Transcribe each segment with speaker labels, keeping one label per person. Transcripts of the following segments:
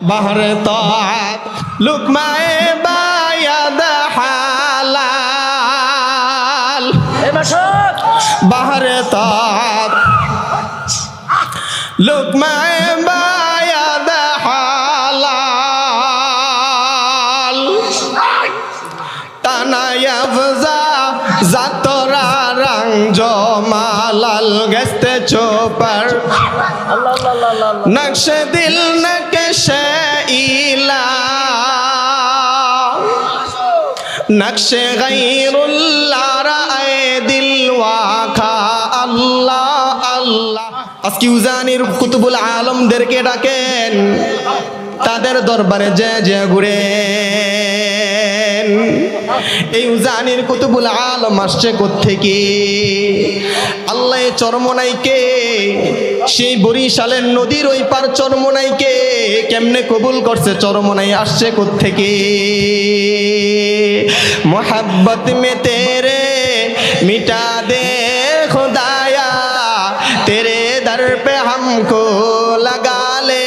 Speaker 1: বাহরে তাআত লুকমায়ে বায়াদ হালাল বাহরে তাআত লুকমায়ে বায়াদ হালাল তানায়াফজা জাতরা রং জমালাল গস্তে চোপার নকশ দিল নকশ ইলা নকশ গায়রুল্লাহ রায়ে দিল ওয়াখা আল্লাহ আল্লাহ। আজকে উজানির কুতুবুল আলমদেরকে ডাকেন, তাদের দরবারে যে ঘুরেন। এই উজানির কুতুবুল আলম আসছে কোত্থেকে? আল্লাহ চরমনাইকে সেই বরিশালের নদীর ওই পার চরমনাইকে কেমনে কবুল করছে? চরমনাই আসছে কোত্থেকে? মোহাব্বত মে তেরে মিটা দে খুদায়া তেরে দর पे हमको लगा ले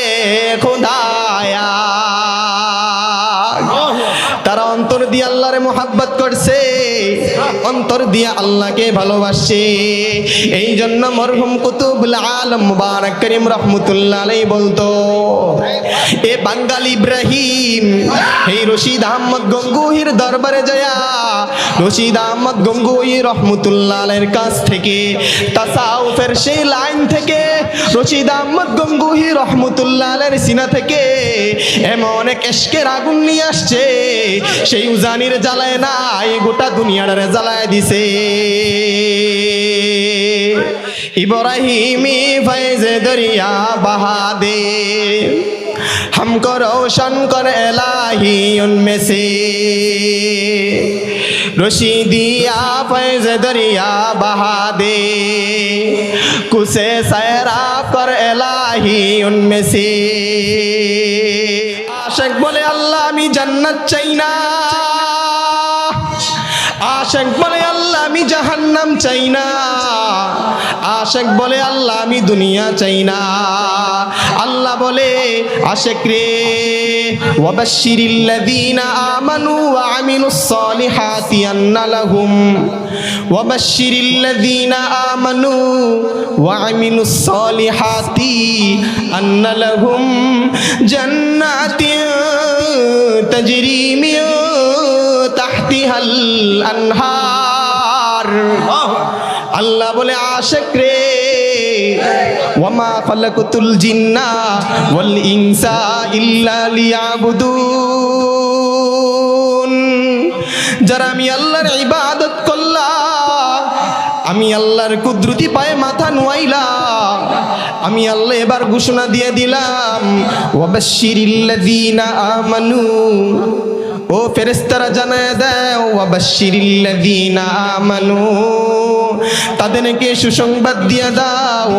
Speaker 1: खुदाया। তারা অন্তর দিয়ে আল্লাহরে মোহাব্বত করছে, অন্তর দিয়ে আল্লাহকে ভালোবাসে। এই জন্য মরহুম কুতুবুল আলম মুবারক করিম রহমতুল্লাহ আলাইহি বলতো, এ বাঙ্গাল ইব্রাহিম এই রশিদ আহমদ গঙ্গুহির দরবারে যায়া রশিদ আহমদ গঙ্গুহি রহমতুল্লাহ আলাইহির কাছ থেকে তাসাউফের সেই লাইন থেকে রশিদ আহমদ গঙ্গুহি রহমতুল্লাহ আলাইহির সিনা থেকে এমন এক ইশকের আগুন নিয়ে আসছে, সেই উজানির জ্বালায় নাই, গোটা দুনিয়াটারে জ্বালায় দিছে। ইব্রাহিমি ফৈজ দরিয়া বহা দে हमको रोशन कर इलाही उनमें से रशीदिया फैज़ दरिया बहा दे कुसे सैराब कर इलाही उनमें से। आशिक बोले अल्लाह मी जन्नत चाই না, आशिक बोले अल्लाह আমি জাহান্নাম চাই না, আশিক বলে আল্লাহ আমি দুনিয়া চাই না। আল্লাহ বলে আশিক রে ওয়াবাশশিরিল লাযিনা আমানু ওয়া আমিলুস সালিহাতি আন্না লাহুম ওয়াবাশশিরিল লাযিনা আমানু ওয়া আমিলুস সালিহাতি আন্না লাহুম জান্নাতিন তাজরি মিন তাহতিহাল আনহার। আল্লাহ বলে আশিক রে ওয়ামা খালাকাতুল জিন্না ওয়াল ইনসা ইল্লা লিয়াবুদুন। যারা আমি আল্লাহর ইবাদত করলাম, আমি আল্লাহর কুদরতি পায়ে মাথা নুয়াইলা, আমি আল্লাহ এবার ঘোষণা দিয়ে দিলাম ওয়াবাশশিরিল লাযিনা আমানু, ও ফেরেশতারা জানায় দাও ওয়াবাশশিরিল লাযিনা আমানু, তাদেরকে সুসংবাদ দিয়ে দাও,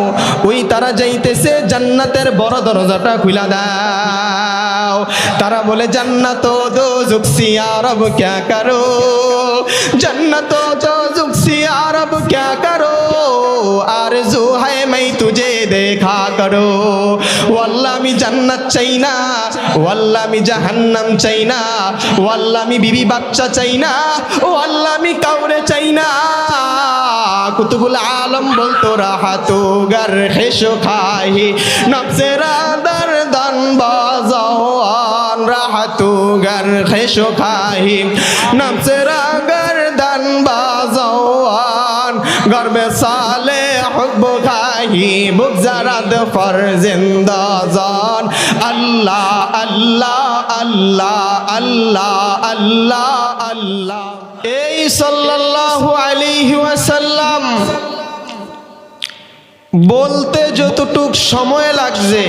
Speaker 1: ওই তারা যাইতেছে জান্নাতের বড় দরজাটা খুলে দাও। তারা বলে জান্নাত ও দোজখ সে আরব क्या करो, जन्नत ও দোজখ সে আরব क्या करो, आरज़ू है मैं तुझे देखा करो। ও আল্লাহ আমি জান্নাত চাই না, ও আল্লাহ আমি জাহান্নাম চাই না, ও আল্লাহ আমি বিবি বাচ্চা চাই না, ও আল্লাহ আমি কাউরে চাই না। কুতুবুল আলম বলতো রাহাতু গর হেশো খাহি নফসেরা দরদান বাজাওয়ান, রাহাতু গর হেশো খাহি নফসেরা গরদান বাজাওয়ান, গর্বে সালে হুব খাহি বুগজারাদ ফরজিন্দা জান। আল্লাহ আল্লাহ আল্লাহ আল্লাহ আল্লাহ আল্লাহ। এই সাল্লাল্লাহু আলাইহি ওয়াসাল্লাম বলতে যতটুক সময় লাগছে,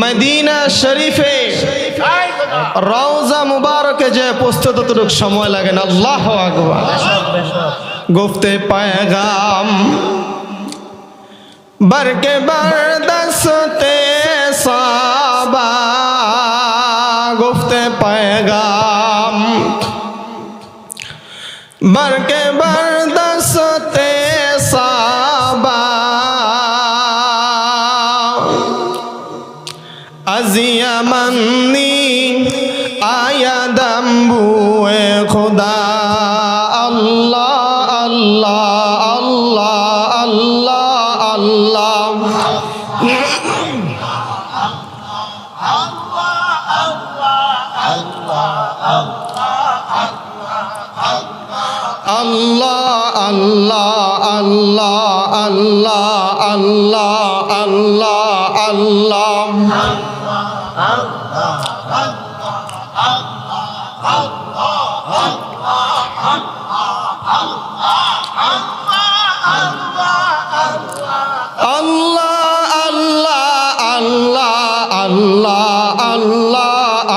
Speaker 1: মদিনা শরীফে রওজা মুবারকে যে পৌঁছতে ততটুক সময় লাগে না। আল্লাহু আকবার। গুফতে পায়গাম বরকে বরদস্তে সাবা, গুফতে পায়গাম বরকে বরদস্তে সাবা, আজিয়ামান্নি আয়াদাম্বুয়ে খোদা আল্লাহ আল্লাহ আল্লাহ আল্লাহ আল্লাহ আল্লাহ আল্লাহ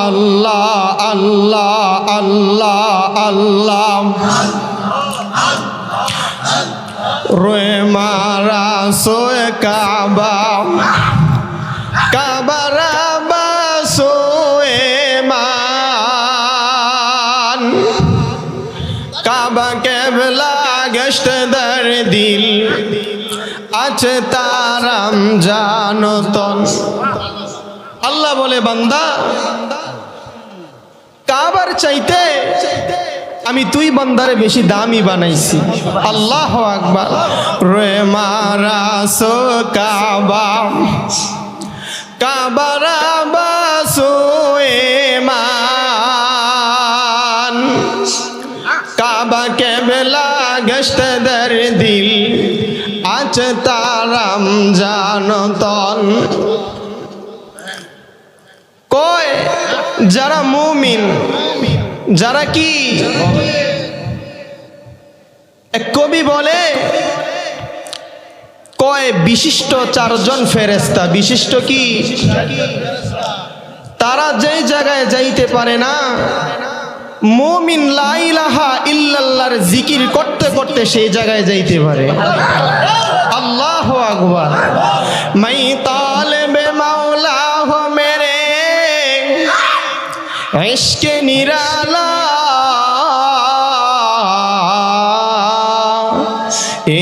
Speaker 1: আল্লাহ আল্লাহ আল্লাহ আল্লাহ রোয়ে মারা সোয়ে কাবা কাবারাবা সোয়ে মান কাবা কেবলা গশত দর দিল আছে তারাম জানতন। আল্লাহ বলে বান্দা কাবার চাইতে আমি তুই বান্দারে বেশি দামি বানাইছি। আল্লাহু আকবার। রে মারা সো কাবা কাবারাবা সোয়ে মান কাবা কেবলা গশত দর দিল আজ তারাম জানতন। কয় যারা মুমিন, যারা কি এক কবি বলে কয় বিশিষ্ট চারজন ফেরেশতা। বিশিষ্ট কি? তারা যেই জায়গায় যাইতে পারে না, মুমিন লা ইলাহা ইল্লাল্লাহর জিকির করতে করতে সেই জায়গায় যাইতে পারে। আল্লাহু আকবার। মাই তালেবে মাওলা হো মেরে ইশকে নিরালা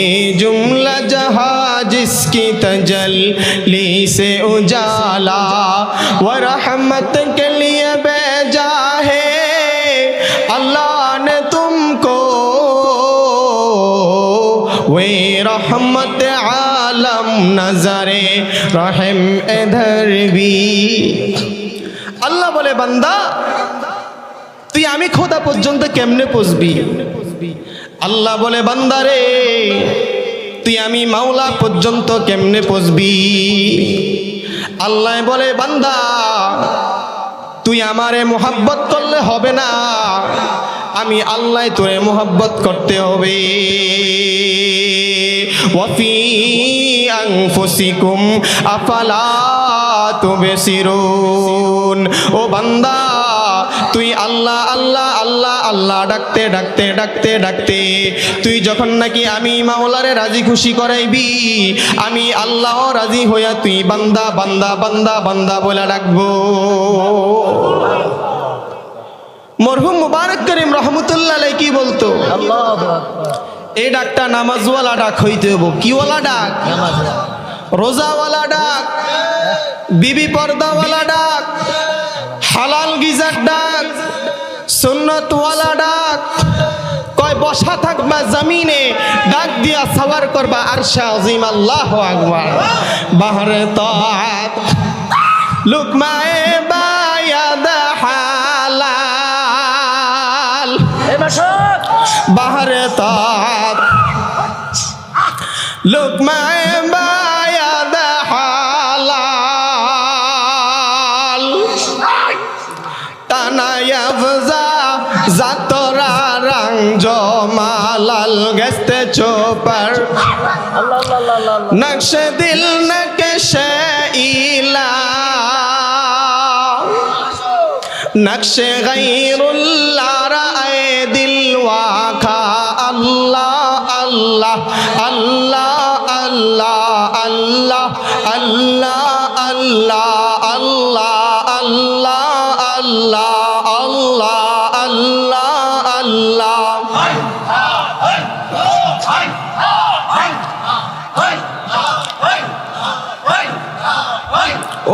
Speaker 1: ए जुमला जहां जिसकी तजल्ली से उजाला व रहमत के लिए भेजा है अल्लाह ने तुमको वे रहमत आलम नजरे रहम इधर भी। আল্লাহ বলে বান্দা তুই আমি খোদা পর্যন্ত কেমনে পৌঁছবি? আল্লাহ বলে বান্দারে তুই আমি মাওলা পর্যন্ত কেমনে পৌঁছবি? আল্লাহ বলে বান্দা তুই আমারে মোহাব্বত করলে হবে না, আমি আল্লাহ তোরে মোহাব্বত করতে হবে। ওয়াফি আনফুসিকুম আফালা তুবসিরুন। ও বান্দা তুই আল্লাহ আল্লাহ আল্লাহ আল্লাহ ডাকতে ডাকতে ডাকতে ডাকতে তুই যখন নাকি আমি মাওলারে রাজি খুশি করাইবি, আমি আল্লাহ রাজি হইয়া তুই বান্দা বান্দা বান্দা বান্দা বলে ডাকবো। মরহুম মুবারক করিম রহমতুল্লাহ আলাইহি কি বলতো? এই ডাকটা নামাজওয়ালা ডাক হইতে হবো। কিওয়ালা ডাক? রোজাওয়ালা ডাক, বিবি পর্দাওয়ালা ডাক, হালাল গিজার ডাক, সুন্নতওয়ালা ডাক। কয় বসা থাকবা জমিনে, ডাক দিয়া সওয়ার করবা আরশে আজিম। আল্লাহু আকবার। বাহরে তাআত লুকমায়ে বায়াদ হালাল বাহরে তাআত লুকমায়ে বায়াদ হালাল তানায়াফজা জাতরা রং জমালাল গস্তে চোপর নকশে দিল নকশে ইলা নকশে গায়রুল্লাহ রায়ে দিল ওয়াখা। আল্লাহ আল্লাহ আল্লাহ আল্লাহ আল্লাহ আল্লাহ আল্লাহ আল্লাহ আল্লাহ আল্লাহ আল্লাহ আল্লাহ।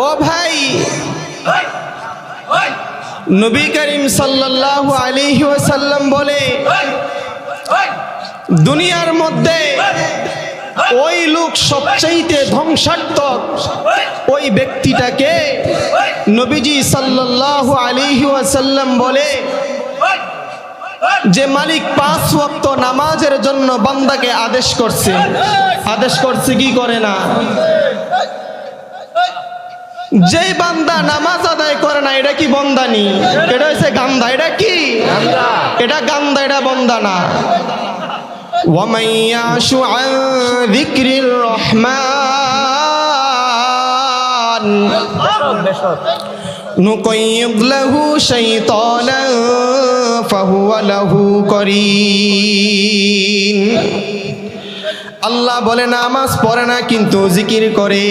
Speaker 1: ও ভাই নবী করিম সাল্লাল্লাহু আলাইহি ওয়াসাল্লাম বলে দুনিয়ার মধ্যে ওই লোক সবচাইতে ধ্বংসাত্মক ওই ব্যক্তিটাকে নবীজি সাল্লাল্লাহু আলাইহি ওয়াসাল্লাম বলে যে মালিক 5 ওয়াক্ত নামাজের জন্য বান্দাকে আদেশ করছে কি করে না? যেই বান্দা নামাজ আদায় করে না এটা কি বন্দানি? এটা হচ্ছে গান্দা। এটা কি? এটা গান্দা, এটা বন্দা না। وَمَن يَعْشُ عَن ذِكْرِ الرَّحْمَنِ نُقَيِّضْ لَهُ شَيْطَانًا فَهُوَ لَهُ قَرِينٌ। আল্লাহ বলে নামাজ পড়ে না কিন্তু জিকির করে,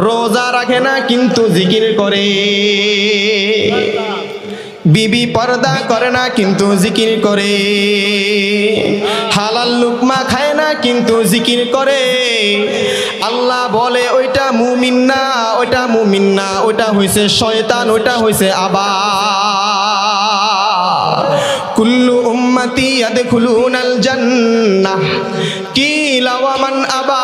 Speaker 1: রোজা রাখে না কিন্তু জিকির করে, বিবি পর্দা করে না কিন্তু জিকির করে, হালাল লুকমা খায় না কিন্তু জিকির করে। আল্লাহ বলে ওইটা মুমিন না, ওইটা মুমিন না, ওইটা হইছে শয়তান, ওইটা হইছে আবার। কুল্লু উম্মতি ইয়াদখুলুনাল জান্নাহ কিলা ওয়া মান আবা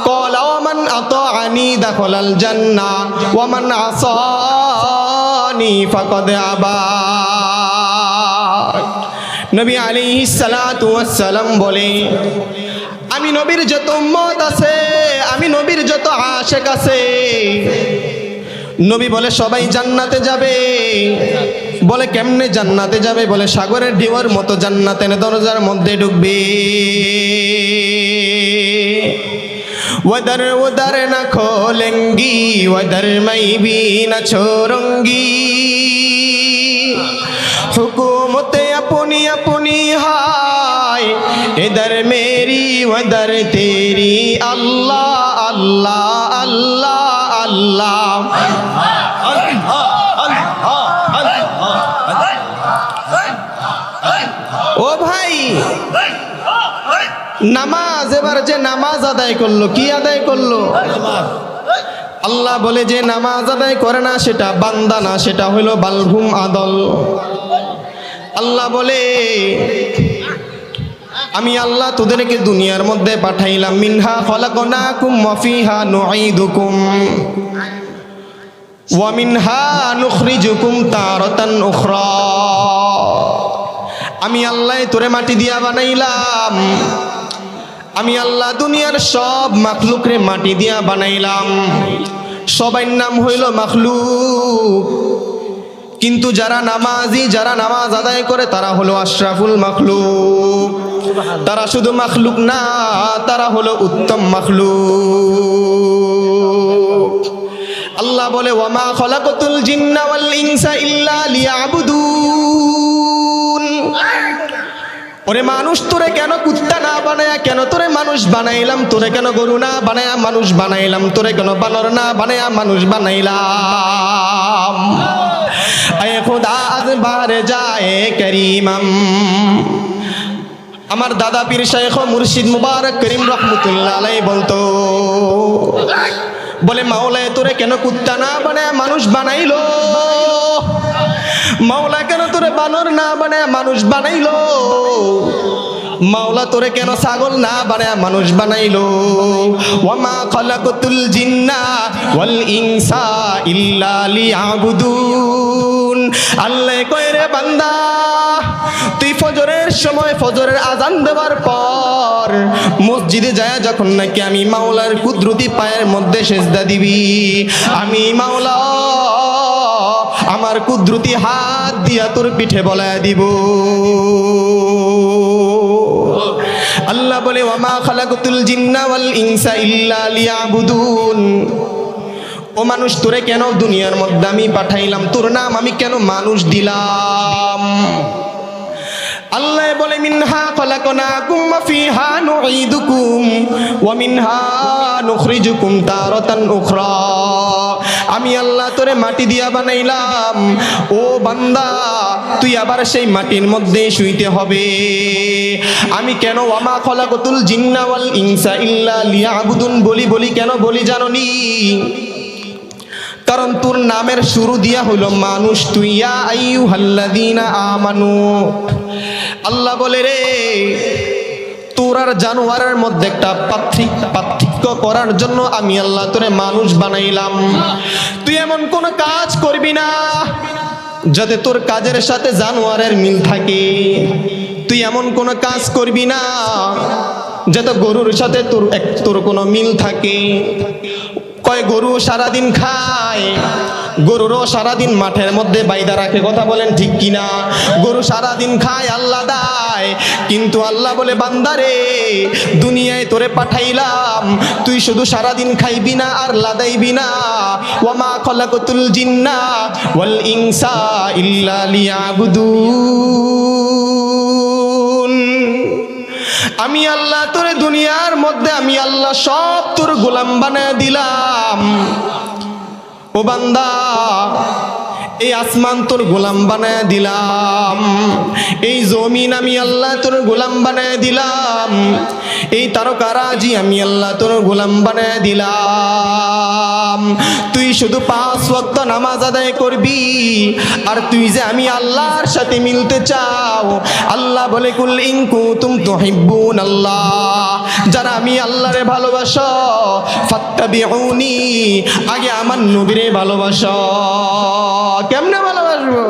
Speaker 1: ক্বালা ওয়া মান আতাআনি দাখালাল জান্নাহ ওয়া মান আসানি ফাকাদ আবা। নবী আলাইহিস সালাতু ওয়াস সালাম বলে আমি নবীর যত উম্মত আছে, আমি নবীর যত আশিক আছে, নবী বলে সবাই জান্নাতে যাবে। বলে কেমনে জান্নাতে যাবে? বলে সাগরের ঢেউর মতো জান্নাতের দরজার মধ্যে ঢুকবে। वदर उदर न खोलेंगी वदर मैं भी न छोड़ूंगी, हुकूमत अपनी अपनी हाय इधर मेरी वदर तेरी, अल्लाह अल्लाह अल्लाह अल्लाह। ও ভাই, নামাজ এবার যে নামাজ আদায় করলো, কি আদায় করলো? আল্লাহ বলে যে নামাজ আদায় করে না সেটা বান্দা না, সেটা হইল বালহুম আদল। আল্লাহ বলে আমি আল্লাহ তোদেরকে দুনিয়ার মধ্যে পাঠাইলাম, মিনহা খলাকনাকুম ওয়া ফিহা নুঈদুকুম ওয়া মিনহা নুখরিজুকুম তারাতান উখরা। আমি আল্লাহ তোরে মাটি দিয়া বানাইলাম, আমি আল্লাহ দুনিয়ার সব মাখলুকরে মাটি দিয়া বানাইলাম। সবাই নাম হইল মাখলুক, কিন্তু যারা নামাজি, যারা নামাজ আদায় করে তারা হলো আশরাফুল মাখলুক। তারা শুধু মাখলুক না, তারা হলো উত্তম মাখলুক। আল্লাহ বলে ওয়ামা খলাকতুল জিন্না ওয়াল ইনসা ইল্লা লিয়াবুদুন। ওরে মানুষ তোরে কেন কুত্তা না বানায়া, কেন তোরে মানুষ বানাইলাম? তোরে কেন গরু না বানায়া মানুষ বানাইলাম? তোরে কেন বানর না বানায়া মানুষ বানাইলাম? আয় খোদা আজ বারে যায় করিমাম। আমার দাদা পীর শাইখ মুর্শিদ মুবারক করিম রহমতুল্লাহ আলাইহি বলতো, বলে মাওলায় তোরে কেন কুত্তা না বানায়া মানুষ বানাইলো? মাওলা কেন তোরে বানর না বানায়া মানুষ বানাইলো? মাওলা তোরে কেন ছাগল না বানায়া মানুষ বানাইলো? ওয়ামা খালাকাতুল জিন্না ওয়াল ইনসা ইল্লা লিয়াবুদুন। আল্লাহ কয় রে বান্দা, তুই ফজরের সময় ফজরের আজান দেওয়ার পর মসজিদে যায় যখন নাকি আমি মাওলার কুদরতি পায়ের মধ্যে সেজদা দিবি, আমি মাওলা আমার কুদরতি হাত দিয়া তোর পিঠে বলায় দিব। আল্লাহ বলে ওয়ামা খালাকাতুল জিন্না ওয়াল ইনসা ইল্লা লিয়াবুদুন। ও মানুষ তোরে কেন দুনিয়ার মধ্যে আমি পাঠাইলাম? তোর নাম আমি কেন মানুষ দিলাম? আল্লাহ বলে মিনহা খলাকনাকুম ওয়া ফিহা নুঈদুকুম ওয়া মিনহা নুখরিজুকুম তারাতান উখরা। আমি আল্লাহ তোরে মাটি দিয়া বানাইলাম, ও বান্দা তুই আবার সেই মাটির মধ্যে শুইতে হবে। আমি কেন ওয়ামা খলাকাতুল জিন্না ওয়াল ইনসা ইল্লা লিয়াবুদুন বলি কেন বলি জানোনি? কারণ তোর নামের শুরু দিয়া হলো মানুষ, তুই ইয়া আইয়ুহাল্লাযীনা আমানু। আল্লাহ বলে রে, তোর আর জানোয়ারের মধ্যে একটা পার্থক্য করার জন্য আমি আল্লাহ তোরে মানুষ বানাইলাম। তুই এমন কোন কাজ করবি না যাতে তোর কাজের সাথে জানোয়ারের মিল থাকে। তুই এমন কোন কাজ করবি না যাতে গরুর সাথে তোর কোনো মিল থাকে। কয় গরু সারাদিন খায়, গরুরও সারাদিন মাঠের মধ্যে বাইদা রাখে, কথা বলেন ঠিক কিনা? গরু সারাদিন খায়, আল্লাহ দেয়, কিন্তু আল্লাহ বলে বান্দারে দুনিয়ায় তোরে পাঠাইলাম, তুই শুধু সারাদিন খাইবি না আর লাদাইবি না। ওয়ামা খলাকতুল জিন্না ওয়াল ইনসা ইল্লা লিয়াবুদুন। আমি আল্লাহ তোরে দুনিয়ার মধ্যে আমি আল্লাহ সব তোর গোলাম বানায় দিলাম। ও বান্দা, এই আসমান তোর গোলাম বানায় দিলাম, এই জমিন আমি আল্লাহ তোর গোলাম বানায় দিলাম, এই তারকারাজি আমি আল্লাহ তোর গোলাম বানায় দিলাম। তুই শুধু 5 ওয়াক্ত নামাজ আদায় করবি, আর তুই যে আমি আল্লাহর সাথে মিলতে চাও, আল্লাহ বলে কুল ইন কুনতুম তুহিব্বুনাল্লাহ, যারা আমি আল্লাহরে ভালোবাসো ফাত্তাবিউনি, আগে আমার নবীরে ভালোবাসো। কেমনে ভালোবাসবো?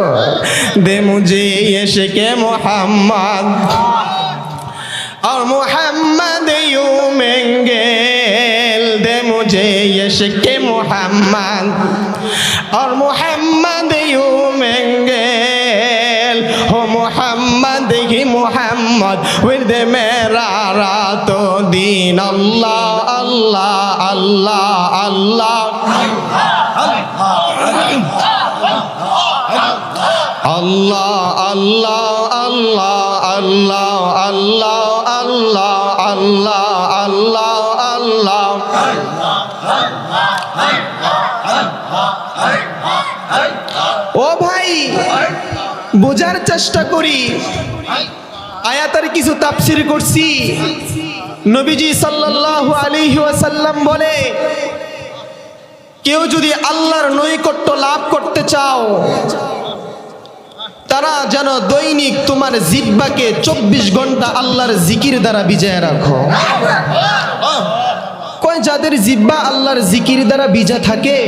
Speaker 1: দে মুঝে ইশকে মুহাম্মদ और मोहम्मद यू मेंगेल, दे मुझे इश्क़ मोहम्मद और मोहम्मद यू मेंगेल, हो मोहम्मद ही मोहम्मद विर्द मेरा रातो दीन। अल्लाह अल्लाह अल्लाह अल्लाह अल्लाह अल्लाह अल्लाह अल्लाह अल्लाह अल्लाह अल्लाह अल्लाह अल्लाह। ও ভাই, বোঝার চেষ্টা করি। আয়াতের কিছু তাফসীর করছি। নবীজি সাল্লাল্লাহু আলাইহি ওয়াসাল্লাম বলে, কেউ যদি আল্লাহর নৈকট্য লাভ করতে চাও, তারা যেন দৈনিক তোমার জিহ্বাকে 24 ঘন্টা আল্লাহর জিকির দ্বারা বিজয় রাখো। কয় যাদের জিহ্বা আল্লাহর জিকির দ্বারা বিজয় থাকে,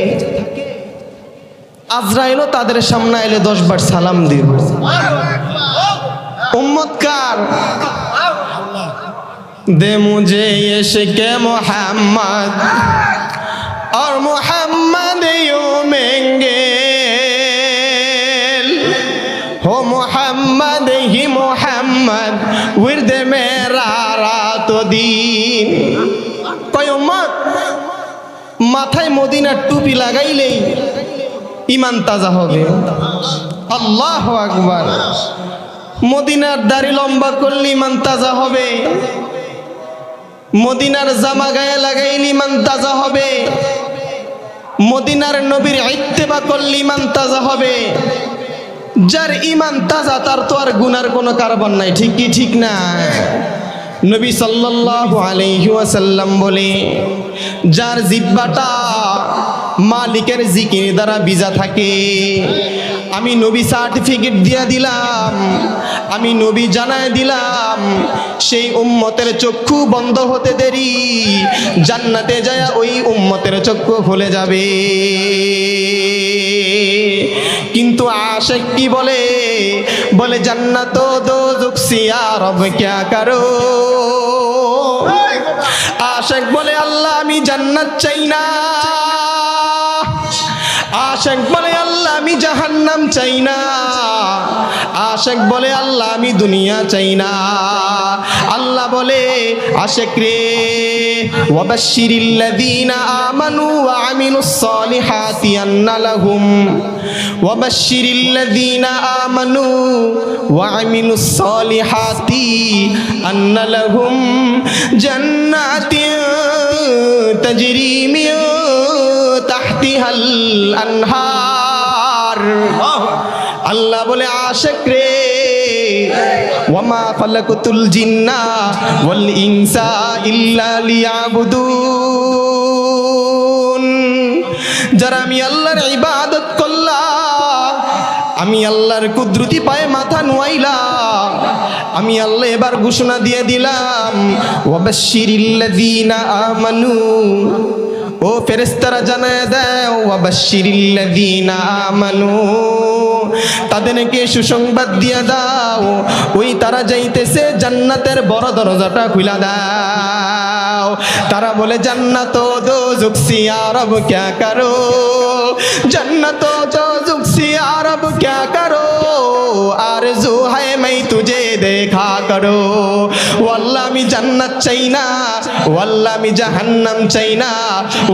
Speaker 1: আজরাইলও তাদের সামনে এলে 10 বার সালাম দিব। উম্মত কার? দে মুঝে ইশকে মুহাম্মদ और मोहम्मद यू मेंगेल, हो मोहम्मद ही मोहम्मद विर्द मेरा रातो दीन। কয় উম্মত, মাথায় মদিনার টুপি লাগাইলেই ঈমান তাজা হবে। আল্লাহু আকবার। মদিনার দাড়ি লম্বা করলে ঈমান তাজা হবে, মদিনার জামা গায়ে লাগাইলে ঈমান তাজা হবে, মদিনার নবীর ইত্তেবা করলে ঈমান তাজা হবে। যার ঈমান তাজা তার তো আর গুনার কোনো কারবার নাই, ঠিক কি ঠিক না? নবী সাল্লাল্লাহু আলাইহি ওয়াসাল্লাম বলে, যার জিহ্বাটা মালিকের জিকির দ্বারা ভিজা থাকে, আমি নবী সার্টিফিকেট দিয়া দিলাম, আমি নবী জানায় দিলাম, সেই উম্মতের চক্ষু বন্ধ হতে দেরি, জান্নাতে যায় ওই উম্মতের চক্ষু খুলে যাবে। কিন্তু আশিক কি বলে? বলে জান্নাত ও দোজখ সে রব क्या करो। আশিক বলে আল্লাহ আমি জান্নাত চাই না, আশিক বলে আল্লাহ আমি জাহান্নাম চাই না, আশিক বলে আল্লাহ আমি দুনিয়া চাই না। আল্লাহ বলে আশিক রে, ওয়াবাশশিরিল্লাযীনা আমানু ওয়া আমিলুস সালিহাতি আন্না লাহুম, ওয়াবাশশিরিল্লাযীনা আমানু ওয়া আমিলুস সালিহাতি আন্না লাহুম জান্নাতিন তাজরি মিন তাহতিহাল আনহার। আল্লাহ বলে আশিক রে, ওয়ামা খালাকতুল জিন্না ওয়াল ইনসা ইল্লা লিয়াবুদুন, যারা আমি আল্লাহর ইবাদত করলাম, আমি আল্লাহর কুদরতি পায়ে মাথা নুয়াইলাম, আমি আল্লাহ এবার ঘোষণা দিয়ে দিলাম, ওয়াবাশশিরিল্লাযীনা আমানু, ও ফেরেশতারা জানায় দাও, ওয়াবাশশিরিল্লাযীনা আমানু, তাদেরকে সুসংবাদ দিয়ে দাও, ওই তারা যাইতেছে জান্নাতের বড় দরজাটা খুলে দাও। তারা বলে জান্নাত ও দোজখ সে আরব क्या करो, जन्नत ও দোজখ সে আরব क्या करो, आरज़ू है मैं तुझे देखा करो। ওয়াল্লাহ আমি জান্নাত চাই না, ওয়াল্লাহ আমি জাহান্নাম চাই না,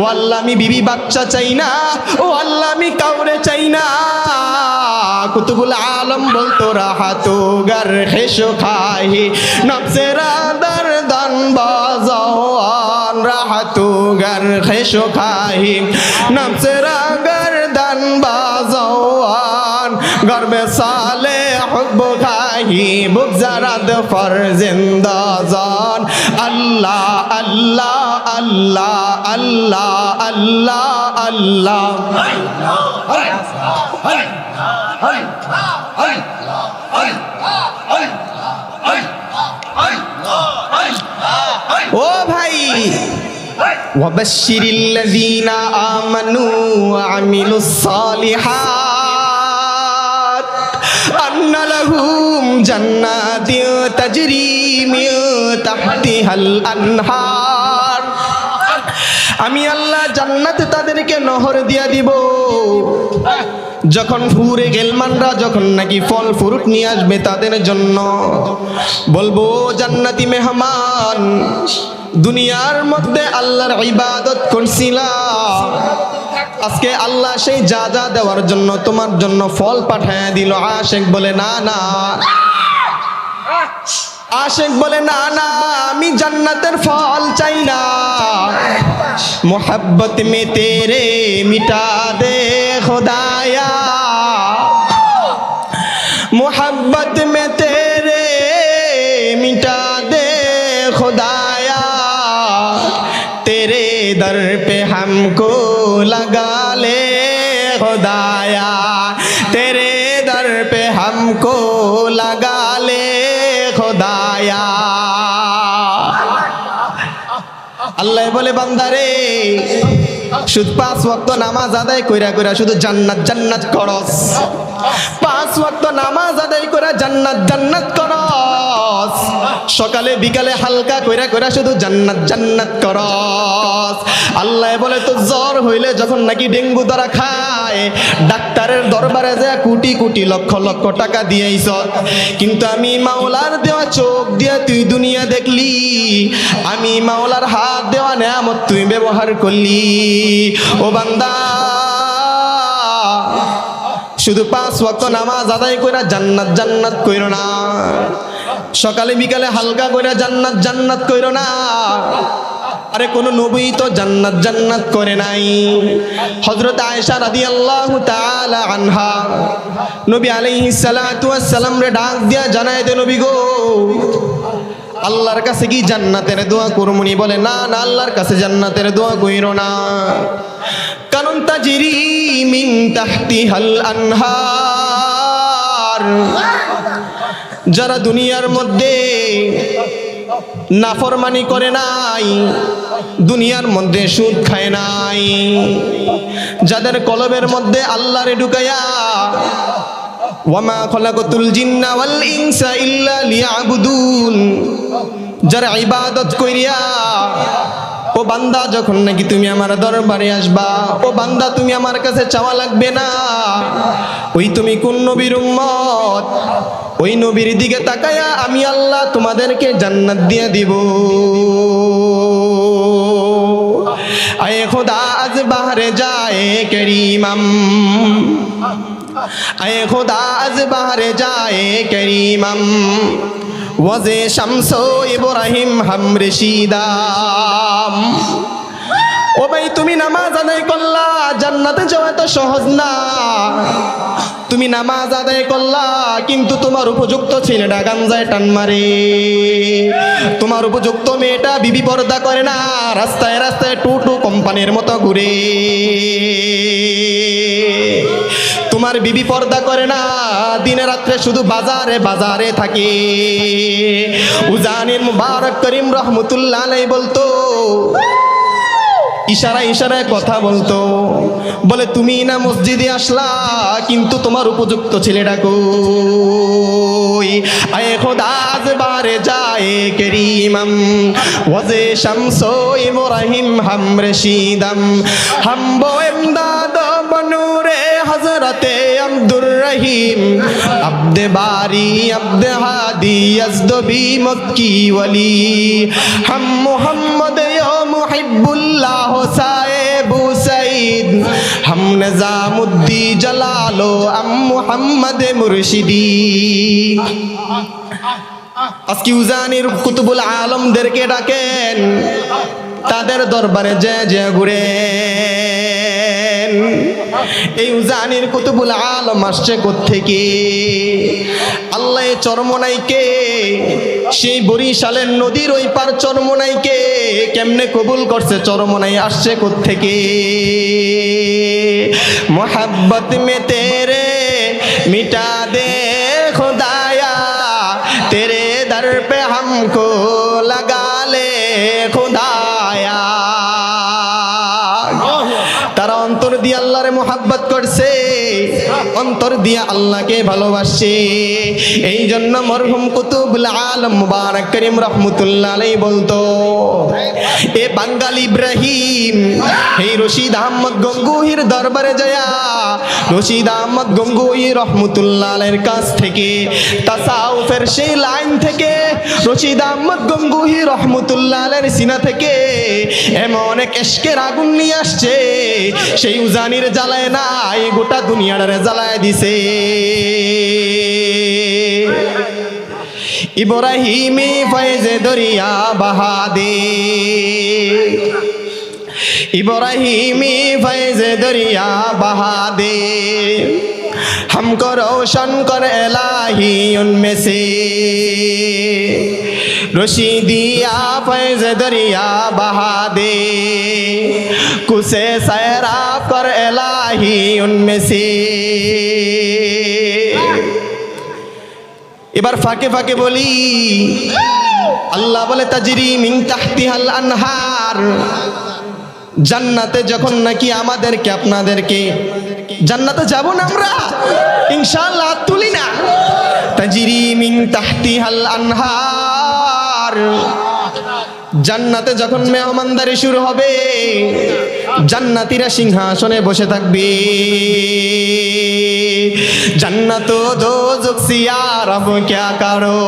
Speaker 1: ওয়াল্লাহ আমি বিবি বাচ্চা চাই না, ওয়াল্লাহ আমি কাউরে চাই না। কুতুবুল আলম বলতো রাহাতু গার খেশো খাহি নফসেরা দরদান বাজাওয়ান, রাহাতু গার খেশো খাহি নফসেরা গরদান বাজাওয়ান, গর্বে সালে হুব খাহি বুগজারাদ ফরজিন্দাজান। আল্লাহ আল্লাহ আল্লাহ আল্লাহ আল্লাহ ও ভাই, ওয়াবাশশিরিল্লাযীনা আমানু ওয়া আমিলুস সালিহাত আন্না লাহুম জান্নাতিন তাজরি মিন তাহতিহাল আনহার। আমি আল্লাহ জান্নাতে তাদেরকে নহর দিয়া দিব। যখন হুরে গেলমানরা যখন নাকি ফল ফ্রুট নিয়ে আসবে তাদের জন্য, বলবো জান্নাতি মেহমান, দুনিয়ার মধ্যে আল্লাহর ইবাদত করছিলাম, আজকে আল্লাহ সেই যা যা দেওয়ার জন্য তোমার জন্য ফল পাঠায় দিল। আশেক বলে না না, আশেক বলে না না, আমি জান্নাতের ফল চাই না। मोहब्बत में तेरे मिटा दे खुदाया, मोहब्बत में तेरे मिटा दे खुदाया, तेरे दर पे हमको लगा ले खुदाया, तेरे दर पे हमको लगा ले खुदाया। আল্লাহ বলে বান্দারে, শুধু 5 ওয়াক্ত নামাজ আদায় কইরা কইরা শুধু জান্নাত জান্নাত করস, 5 ওয়াক্ত নামাজ আদায় কইরা জান্নাত জান্নাত করস, সকালে বিকালে হালকা কইরা কইরা শুধু জান্নাত জান্নাত করস। আল্লাহ বলে তো জ্বর হইলে যখন নাকি ডেঙ্গু ধরা খায়, ডাক্তারের দরবারে যায় কোটি কোটি লক্ষ লক্ষ টাকা দিয়েইছ, কিন্তু আমি মাওলার দেওয়া চোখ দিয়া তুই দুনিয়া দেখলি, আমি মাওলার হাত দেওয়া নেয়ামত তুই ব্যবহার করলি। ও বান্দা, শুধু 5 ওয়াক্ত নামাজ আদায় কইরা জান্নাত জান্নাত কইরো না, সকালে বিকালে হালকা কইরা জান্নাত জান্নাত কইরো না। আরে কোন নবী তো জান্নাত জান্নাত করে নাই। হযরত আয়েশা রাদিয়াল্লাহু তাআলা আনহা নবী আলাইহিস সালাতু ওয়াস সালাম রে ডাক দিয়া জানায় দে, নবী গো, আল্লাহর কাছে কি জান্নাতের দোয়া করমুনি? বলে না না, আল্লাহর কাছে জান্নাতের দোয়া কইরো না, কারণ তাজরি মিন তাহতিহাল আনহার। যারা দুনিয়ার মধ্যে নাফরমানি করে নাই, দুনিয়ার মধ্যে সুদ খায় নাই, যাদের কলবের মধ্যে আল্লাহরে ঢুকায়া ওয়ামা খলাকতুল জিন্না ওয়াল ইনসা ইল্লা লিয়াবুদুন, যারা ইবাদত কইরা, ও বান্দা যখন নাকি তুমি আমার দরবারে আসবা, ও বান্দা তুমি আমার কাছে চাওয়া লাগবে না, ওই তুমি কোন নবীর উম্মত, ওই নবীর দিকে তাকায়া আমি আল্লাহ তোমাদেরকে জান্নাত দিয়ে দিব। আয়ে খোদা আজ বাহরে যায় করিমম, আয়ে খোদা আজ বাহরে যায় করিমম, ওয়াজে শামসো ইব্রাহিম হাম রেশিদাম। ও ভাই, তুমি নামাজ আদায় করলা, জান্নাতে যাওয়া তো সহজ না। তুমি নামাজ আদায় করলা, কিন্তু তোমার উপযুক্ত ছেলেটা গাঞ্জায় টান মারে, তোমার উপযুক্ত মেয়েটা বিবি পর্দা করে না, রাস্তায় রাস্তায় টুটু কোম্পানির মতো ঘুরে, তোমার বিবি পর্দা করে না, দিনে রাত্রে শুধু বাজারে বাজারে থাকে। উজানির মুবারক করিম রহমতুল্লাহ আলাইহি বলতো, ইশারায় ইশারায় কথা বলতো, বলে তুমি না মসজিদে আসলা, কিন্তু তোমার উপযুক্ত ছেলেটা কই? আয়ে খোদা আজ বারে যায় করিমম ওয়াজে শামসো ইব্রাহিম হাম রশিদম হাম বো ইমদাদ বনুরে হযরতে আব্দুর রহিম আব্দে বারি আব্দে হাদি ইয়াজদবি মক্কি ওয়ালি হাম মুহাম্মদ ইয়া মুহিব্বুল্লাহ সাহেবু সাইদ হাম নিজামুদ্দি জালালো আম মুহাম্মদ মুরশিদি। আজকে উজানির কুতুবুল আলমদেরকে ডাকেন, তাদের দরবারে যে ঘুরেন। এই উজানির কুতুবুল আলম আসছে কোত্থেকে? আল্লাহ চরমনাইকে, সেই বরিশালের নদীর ওই পার চরমনাইকে কেমনে কবুল করছে? চরমনাই আসছে কোত্থেকে? মোহাব্বত মে তেরে মিটা দে খুদায়া, তেরে দর पे हमको लगा ले खुदाया। তারা অন্তর দিয়ে আল্লাহরে মোহাব্বত করছে, অন্তর দিয়ে আল্লাহকে ভালোবাসে। এই জন্য মরহুম কুতুবুল আলম মুবারক করিম রহমতুল্লাহ আলাইহি বলতো, এ বাঙ্গাল ইব্রাহিম এই রশিদ আহমদ গঙ্গুহির দরবারে যায়া রশিদ আহমদ গঙ্গুহি রহমতুল্লাহ আলাইহির কাছ থেকে, তাসাউফের সেই লাইন থেকে রশিদ আহমদ গঙ্গুহি রহমতুল্লাহ আলাইহির সিনা থেকে এমন এক ইশকের আগুন নিয়ে আসছে, সেই উজানির জ্বালায় নাই, গোটা দুনিয়াটারে জ্বালায় দিছে। ইব্রাহিমি ফয়েজে দরিয়া বাহাদে, ইব্রাহিমি ফয়েজে দরিয়া বাহাদে, हमको रोशन कर इलाही उनमें से, रशीदिया फैज़ दरिया बहा दे, कुसे सैराब कर इलाही उनमें से। এবার ফাঁকে ফাঁকে বলি, আল্লাহ বলে তাজরি মিন তাহতিহাল আনহার, জান্নাতে যখন নাকি আমাদেরকে আপনাদেরকে জান্নাতে যাব না আমরা ইনশাআল্লাহ, তুলি না, তাজরি মিন তাহতিহাল আনহার, জান্নাতে যখন মেহমানদারি শুরু হবে, জান্নাতীরা সিংহাসনে বসে থাকবে। जन्नत दोज़ख से यार अब क्या करो,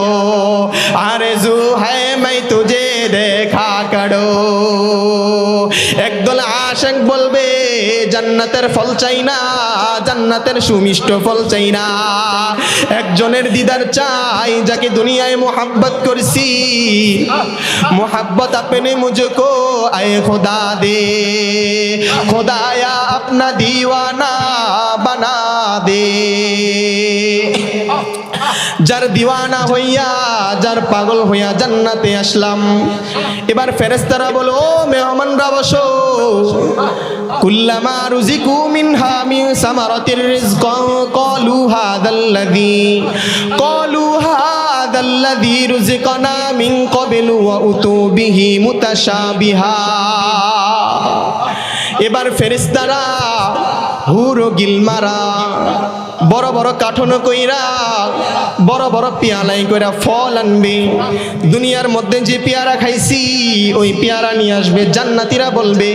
Speaker 1: आरज़ू है मैं तुझे देखा करो। একদল আশিক বলবে জান্নাতের ফল চাই না, জান্নাতের সুমিষ্ট ফল চাই না, একজনের দিদার চাই যাকে দুনিয়ায় মোহাব্বত করছি। মোহাব্বত আপনে মুঝকো আয়ে खुदा दे, खुदाया अपना दीवाना बना दे। যার দিওয়ানা হইয়া, যার পাগল হইয়া জান্নাতে আসলাম। এবার ফেরেশতারা বলো, ও মেহমানরা বসো। কুল্লামা রুজিকু মিনহা মিন সামারাতির রিজক ক্বালু হাদাল্লাযী রুজিকনা মিন ক্বাবলু ওয়া উতু বিহি মুতাশাবিহা। এবার ফেরেশতারা হুর গিলমারা বড় বড় কাঠন কইরা, বড় বড় পেয়ালাই কইরা ফল আনবে। দুনিয়ার মধ্যে যে পেয়ারা খাইছি ওই পেয়ারা নিয়ে আসবে। জান্নাতীরা বলবে,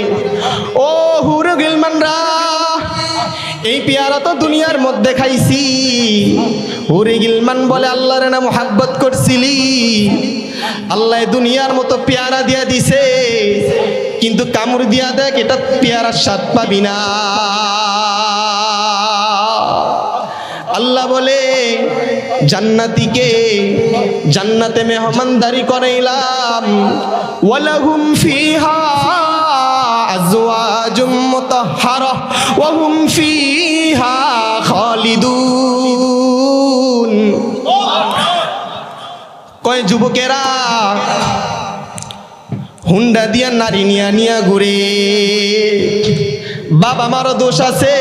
Speaker 1: ও হুর গিলমানরা, এই পেয়ারা তো দুনিয়ার মধ্যে খাইছি। হুরে গিলমান বলে, আল্লাহর নাম মোহাব্বত করছিলি, আল্লাহ দুনিয়ার মতো পেয়ারা দিয়া দিছে, কিন্তু কামড় দিয়া দেখ, এটা পেয়ারার স্বাদ পাবি না। আল্লাহ বলে, জান্নাতীকে জান্নাতে মেহমানদারি করাইলাম। ওয়ালাহুম ফিহা আজওয়াজুম মুতাহহারা ওয়া হুম ফিহা খালিদুন। কয় যুবকেরা হুন্ডা দিয়া নারী নিয়া নিয়া ঘুরে, বাবা মারও দোষ আছে,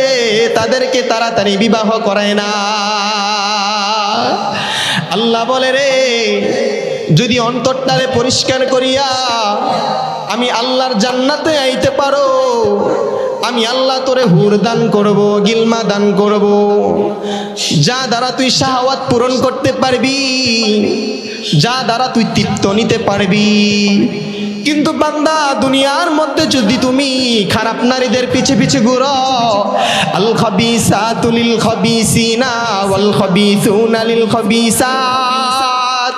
Speaker 1: তাদেরকে তাড়াতাড়ি বিবাহ করায় না। আল্লাহ বলে রে, যদি অন্তরটারে পরিষ্কার করিয়া আমি আল্লাহর জান্নাতে আইতে পারো, আমি আল্লাহ তোরে হুর দান করব, গিলমা দান করব, যা দ্বারা তুই শাহওয়াত পূরণ করতে পারবি, যা দ্বারা তুই তৃপ্ত নিতে পারবি। কিন্তু বান্দা, দুনিয়ার মধ্যে যদি তুমি খারাপ নারীদের পিছে পিছে ঘুরো, আল খাবিসাতু লিল খাবিসিনা ওয়াল খাবিসুনা লিল খাবিসাত,